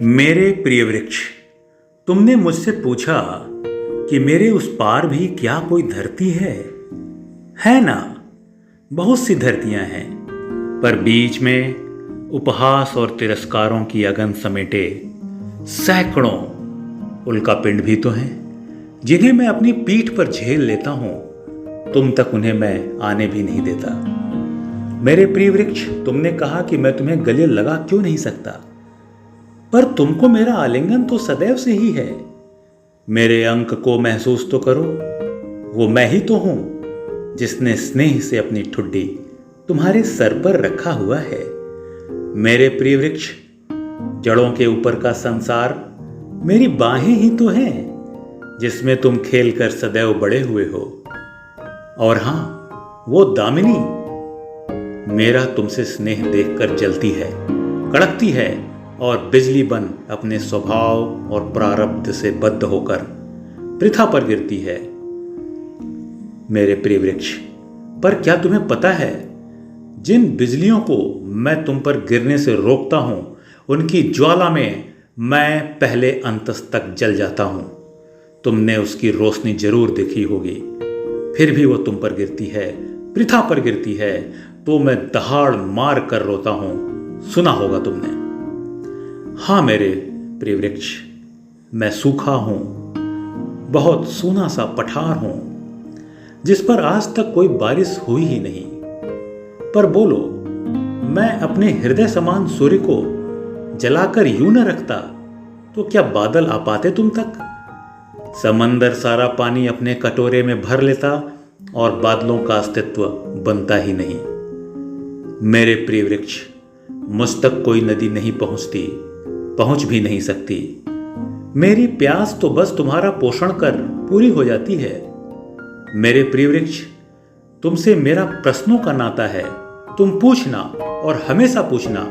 मेरे प्रिय वृक्ष, तुमने मुझसे पूछा कि मेरे उस पार भी क्या कोई धरती है ना। बहुत सी धरतियां हैं, पर बीच में उपहास और तिरस्कारों की अगन समेटे सैकड़ों उल्कापिंड भी तो हैं, जिन्हें मैं अपनी पीठ पर झेल लेता हूं। तुम तक उन्हें मैं आने भी नहीं देता। मेरे प्रिय वृक्ष, तुमने कहा कि मैं तुम्हें गले लगा क्यों नहीं सकता, पर तुमको मेरा आलिंगन तो सदैव से ही है। मेरे अंक को महसूस तो करो, वो मैं ही तो हूं जिसने स्नेह से अपनी ठुड्डी तुम्हारे सर पर रखा हुआ है। मेरे प्रिय वृक्ष, जड़ों के ऊपर का संसार मेरी बाहें ही तो हैं, जिसमें तुम खेलकर सदैव बड़े हुए हो। और हां, वो दामिनी मेरा तुमसे स्नेह देखकर जलती है, कड़कती है और बिजली बन अपने स्वभाव और प्रारब्ध से बद्ध होकर पृथा पर गिरती है। मेरे प्रिय वृक्ष, पर क्या तुम्हें पता है, जिन बिजलियों को मैं तुम पर गिरने से रोकता हूं, उनकी ज्वाला में मैं पहले अंतस तक जल जाता हूं। तुमने उसकी रोशनी जरूर देखी होगी, फिर भी वो तुम पर गिरती है, पृथा पर गिरती है, तो मैं दहाड़ मार कर रोता हूं। सुना होगा तुमने। हाँ मेरे प्रिय वृक्ष, मैं सूखा हूं, बहुत सूना सा पठार हूं, जिस पर आज तक कोई बारिश हुई ही नहीं। पर बोलो, मैं अपने हृदय समान सूर्य को जलाकर यूं न रखता तो क्या बादल आ पाते तुम तक? समंदर सारा पानी अपने कटोरे में भर लेता और बादलों का अस्तित्व बनता ही नहीं। मेरे प्रिय वृक्ष, मुझ तक कोई नदी नहीं पहुंचती, पहुंच भी नहीं सकती। मेरी प्यास तो बस तुम्हारा पोषण कर पूरी हो जाती है। मेरे प्रिय वृक्ष, तुमसे मेरा प्रश्नों का नाता है। तुम पूछना और हमेशा पूछना,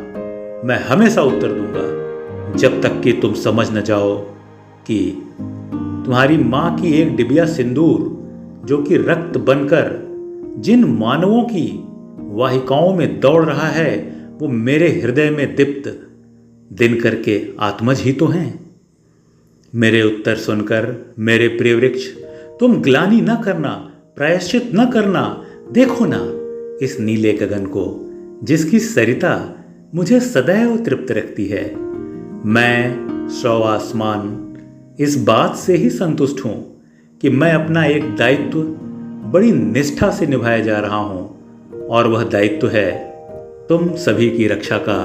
मैं हमेशा उत्तर दूंगा, जब तक कि तुम समझ न जाओ कि तुम्हारी मां की एक डिबिया सिंदूर, जो कि रक्त बनकर जिन मानवों की वाहिकाओं में दौड़ रहा है, वो मेरे हृदय में दीप्त दिनकर के आत्मज ही तो हैं। मेरे उत्तर सुनकर मेरे प्रिय वृक्ष, तुम ग्लानि न करना, प्रायश्चित न करना। देखो ना इस नीले गगन को, जिसकी सरिता मुझे सदैव तृप्त रखती है। मैं सौ आसमान इस बात से ही संतुष्ट हूं कि मैं अपना एक दायित्व बड़ी निष्ठा से निभाया जा रहा हूं, और वह दायित्व है तुम सभी की रक्षा का,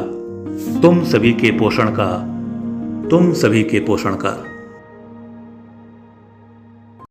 तुम सभी के पोषण का, तुम सभी के पोषण का।